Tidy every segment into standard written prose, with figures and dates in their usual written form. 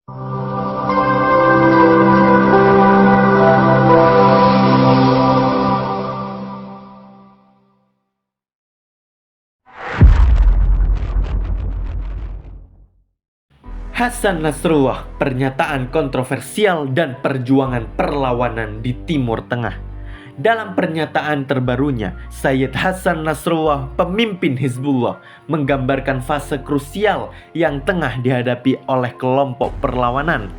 Hasan Nasrullah, pernyataan kontroversial dan perjuangan perlawanan di Timur Tengah. Dalam pernyataan terbarunya, Sayyid Hasan Nasrullah, pemimpin Hizbullah, menggambarkan fase krusial yang tengah dihadapi oleh kelompok perlawanan.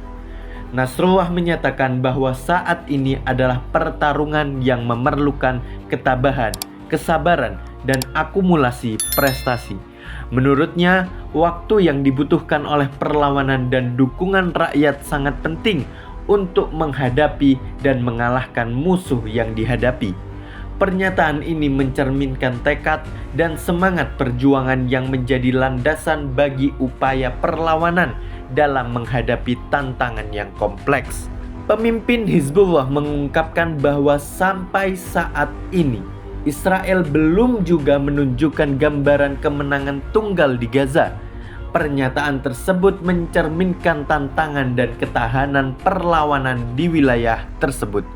Nasrullah menyatakan bahwa saat ini adalah pertarungan yang memerlukan ketabahan, kesabaran, dan akumulasi prestasi. Menurutnya, waktu yang dibutuhkan oleh perlawanan dan dukungan rakyat sangat penting untuk menghadapi dan mengalahkan musuh yang dihadapi. Pernyataan ini mencerminkan tekad dan semangat perjuangan yang menjadi landasan bagi upaya perlawanan dalam menghadapi tantangan yang kompleks. Pemimpin Hizbullah mengungkapkan bahwa sampai saat ini Israel belum juga menunjukkan gambaran kemenangan tunggal di Gaza. Pernyataan tersebut mencerminkan tantangan dan ketahanan perlawanan di wilayah tersebut,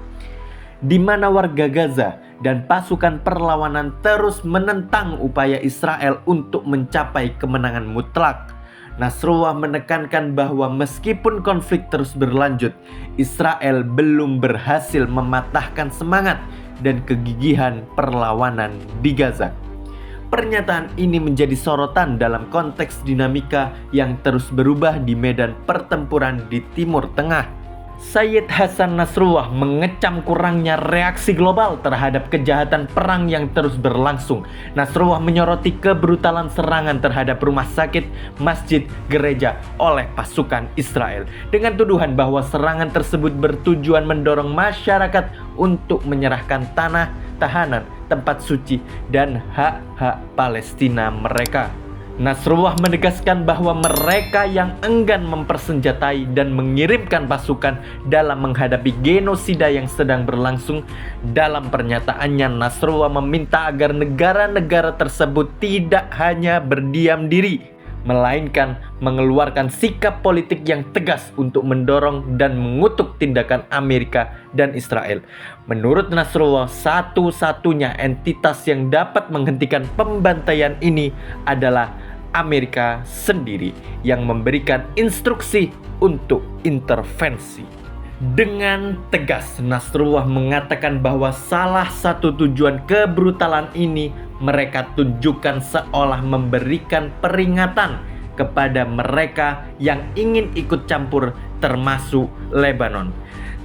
di mana warga Gaza dan pasukan perlawanan terus menentang upaya Israel untuk mencapai kemenangan mutlak. Nasrullah menekankan bahwa meskipun konflik terus berlanjut, Israel belum berhasil mematahkan semangat dan kegigihan perlawanan di Gaza. Pernyataan ini menjadi sorotan dalam konteks dinamika yang terus berubah di medan pertempuran di Timur Tengah. Sayyid Hasan Nasrullah mengecam kurangnya reaksi global terhadap kejahatan perang yang terus berlangsung. Nasrullah menyoroti kebrutalan serangan terhadap rumah sakit, masjid, gereja oleh pasukan Israel, dengan tuduhan bahwa serangan tersebut bertujuan mendorong masyarakat untuk menyerahkan tanah, tahanan, tempat suci, dan hak-hak Palestina mereka. Nasrullah menegaskan bahwa mereka yang enggan mempersenjatai dan mengirimkan pasukan dalam menghadapi genosida yang sedang berlangsung. Dalam pernyataannya, Nasrullah meminta agar negara-negara tersebut tidak hanya berdiam diri, melainkan mengeluarkan sikap politik yang tegas untuk mendorong dan mengutuk tindakan Amerika dan Israel. Menurut Nasrullah, satu-satunya entitas yang dapat menghentikan pembantaian ini adalah Amerika sendiri yang memberikan instruksi untuk intervensi. Dengan tegas, Nasrullah mengatakan bahwa salah satu tujuan kebrutalan ini mereka tunjukkan seolah memberikan peringatan kepada mereka yang ingin ikut campur, termasuk Lebanon.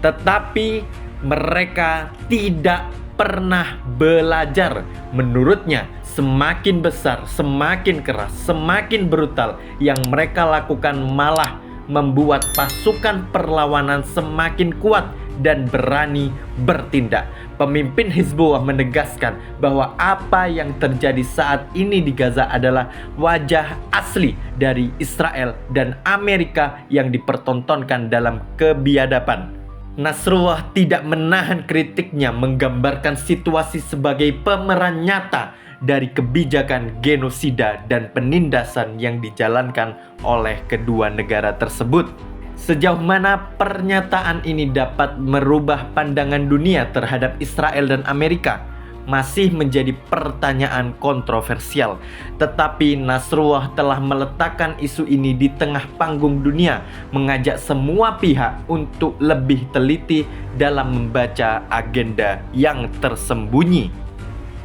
Tetapi mereka tidak pernah belajar. Menurutnya, semakin besar, semakin keras, semakin brutal yang mereka lakukan malah membuat pasukan perlawanan semakin kuat dan berani bertindak. Pemimpin Hizbullah menegaskan bahwa apa yang terjadi saat ini di Gaza adalah wajah asli dari Israel dan Amerika yang dipertontonkan dalam kebiadaban. Nasrullah tidak menahan kritiknya, menggambarkan situasi sebagai pemeran nyata dari kebijakan genosida dan penindasan yang dijalankan oleh kedua negara tersebut. Sejauh mana pernyataan ini dapat merubah pandangan dunia terhadap Israel dan Amerika masih menjadi pertanyaan kontroversial. Tetapi Nasrullah telah meletakkan isu ini di tengah panggung dunia, mengajak semua pihak untuk lebih teliti dalam membaca agenda yang tersembunyi.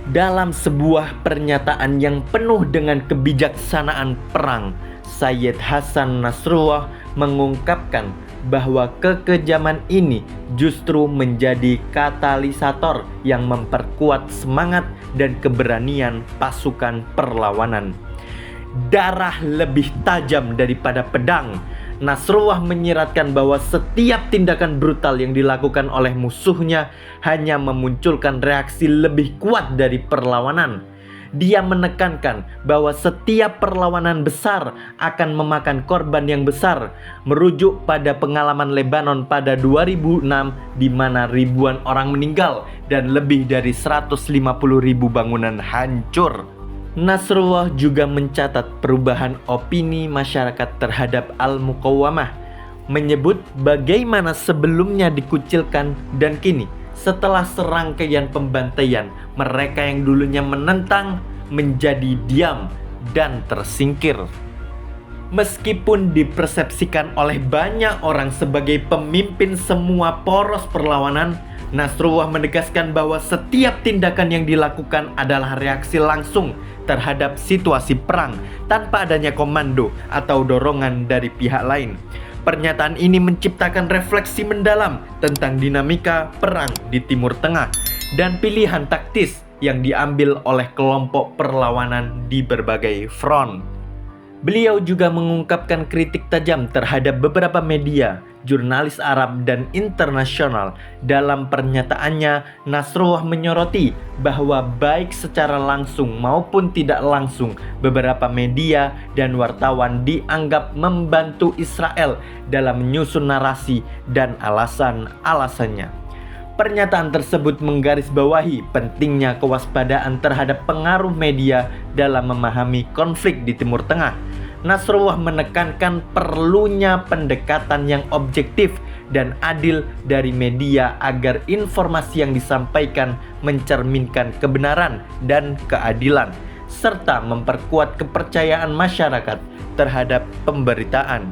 Dalam sebuah pernyataan yang penuh dengan kebijaksanaan perang, Sayyid Hasan Nasrullah mengungkapkan bahwa kekejaman ini justru menjadi katalisator yang memperkuat semangat dan keberanian pasukan perlawanan. Darah lebih tajam daripada pedang. Nasrullah menyiratkan bahwa setiap tindakan brutal yang dilakukan oleh musuhnya hanya memunculkan reaksi lebih kuat dari perlawanan. Dia menekankan bahwa setiap perlawanan besar akan memakan korban yang besar, merujuk pada pengalaman Lebanon pada 2006 di mana ribuan orang meninggal dan lebih dari 150.000 bangunan hancur. Nasrullah juga mencatat perubahan opini masyarakat terhadap Al-Muqawamah. menyebut bagaimana sebelumnya dikucilkan dan kini setelah serangkaian pembantaian, mereka yang dulunya menentang menjadi diam dan tersingkir. Meskipun dipersepsikan oleh banyak orang sebagai pemimpin semua poros perlawanan, Nasrullah menegaskan bahwa setiap tindakan yang dilakukan adalah reaksi langsung terhadap situasi perang tanpa adanya komando atau dorongan dari pihak lain. Pernyataan ini menciptakan refleksi mendalam tentang dinamika perang di Timur Tengah dan pilihan taktis yang diambil oleh kelompok perlawanan di berbagai front. Beliau juga mengungkapkan kritik tajam terhadap beberapa media, jurnalis Arab dan internasional. Dalam pernyataannya, Nasrullah menyoroti bahwa baik secara langsung maupun tidak langsung, beberapa media dan wartawan dianggap membantu Israel dalam menyusun narasi dan alasan-alasannya. Pernyataan tersebut menggarisbawahi pentingnya kewaspadaan terhadap pengaruh media dalam memahami konflik di Timur Tengah. Nasrullah menekankan perlunya pendekatan yang objektif dan adil dari media agar informasi yang disampaikan mencerminkan kebenaran dan keadilan, serta memperkuat kepercayaan masyarakat terhadap pemberitaan.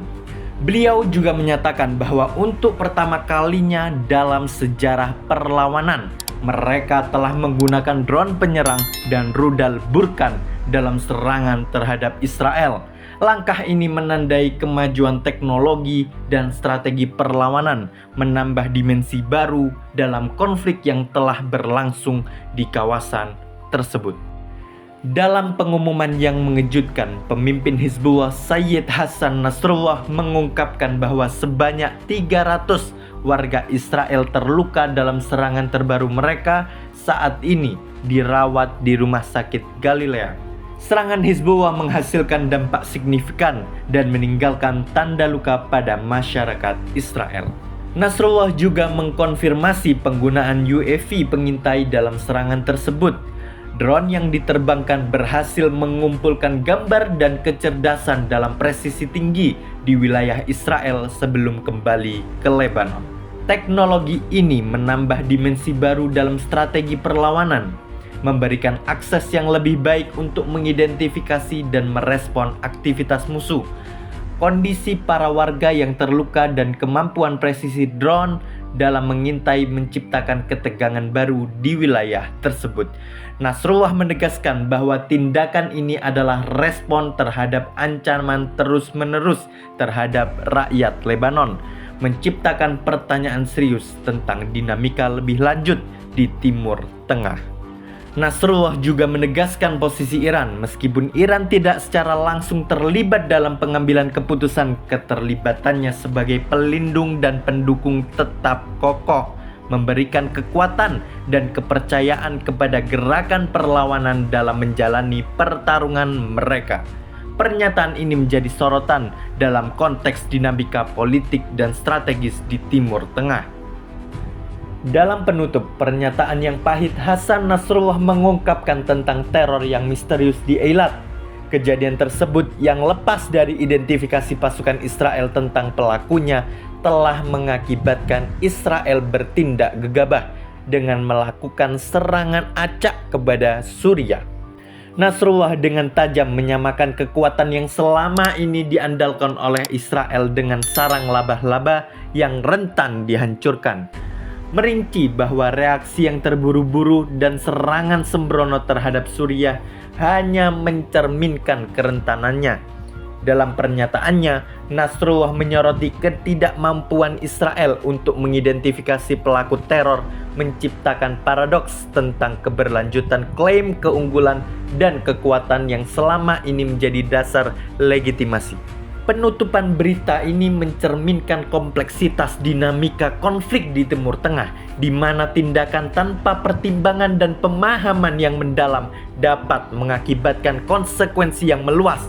Beliau juga menyatakan bahwa untuk pertama kalinya dalam sejarah perlawanan, mereka telah menggunakan drone penyerang dan rudal Burkan dalam serangan terhadap Israel. Langkah ini menandai kemajuan teknologi dan strategi perlawanan, menambah dimensi baru dalam konflik yang telah berlangsung di kawasan tersebut. Dalam pengumuman yang mengejutkan, pemimpin Hizbullah Sayyid Hasan Nasrullah mengungkapkan bahwa sebanyak 300 warga Israel terluka dalam serangan terbaru mereka saat ini dirawat di rumah sakit Galilea. Serangan Hizbullah menghasilkan dampak signifikan dan meninggalkan tanda luka pada masyarakat Israel. Nasrullah juga mengkonfirmasi penggunaan UAV pengintai dalam serangan tersebut. Drone yang diterbangkan berhasil mengumpulkan gambar dan kecerdasan dalam presisi tinggi di wilayah Israel sebelum kembali ke Lebanon. Teknologi ini menambah dimensi baru dalam strategi perlawanan, memberikan akses yang lebih baik untuk mengidentifikasi dan merespon aktivitas musuh. Kondisi para warga yang terluka dan kemampuan presisi drone dalam mengintai menciptakan ketegangan baru di wilayah tersebut. Nasrullah menegaskan bahwa tindakan ini adalah respon terhadap ancaman terus-menerus terhadap rakyat Lebanon, menciptakan pertanyaan serius tentang dinamika lebih lanjut di Timur Tengah. Nasrullah juga menegaskan posisi Iran. Meskipun Iran tidak secara langsung terlibat dalam pengambilan keputusan, keterlibatannya sebagai pelindung dan pendukung tetap kokoh, memberikan kekuatan dan kepercayaan kepada gerakan perlawanan dalam menjalani pertarungan mereka. Pernyataan ini menjadi sorotan dalam konteks dinamika politik dan strategis di Timur Tengah. Dalam penutup pernyataan yang pahit, Hasan Nasrullah mengungkapkan tentang teror yang misterius di Eilat. Kejadian tersebut yang lepas dari identifikasi pasukan Israel tentang pelakunya telah mengakibatkan Israel bertindak gegabah dengan melakukan serangan acak kepada Suriah. Nasrullah dengan tajam menyamakan kekuatan yang selama ini diandalkan oleh Israel dengan sarang laba-laba yang rentan dihancurkan. Merinci bahwa reaksi yang terburu-buru dan serangan sembrono terhadap Suriah hanya mencerminkan kerentanannya. Dalam pernyataannya, Nasrullah menyoroti ketidakmampuan Israel untuk mengidentifikasi pelaku teror, menciptakan paradoks tentang keberlanjutan klaim keunggulan dan kekuatan yang selama ini menjadi dasar legitimasi. Penutupan berita ini mencerminkan kompleksitas dinamika konflik di Timur Tengah, di mana tindakan tanpa pertimbangan dan pemahaman yang mendalam dapat mengakibatkan konsekuensi yang meluas.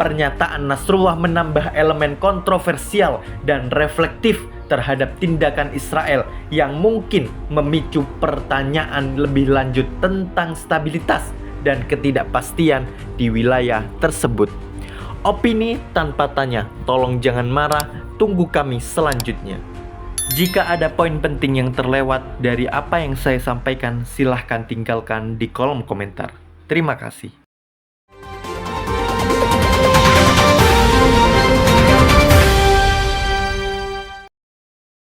Pernyataan Nasrullah menambah elemen kontroversial dan reflektif terhadap tindakan Israel yang mungkin memicu pertanyaan lebih lanjut tentang stabilitas dan ketidakpastian di wilayah tersebut. Opini tanpa tanya, tolong jangan marah, tunggu kami selanjutnya. Jika ada poin penting yang terlewat dari apa yang saya sampaikan, silahkan tinggalkan di kolom komentar. Terima kasih.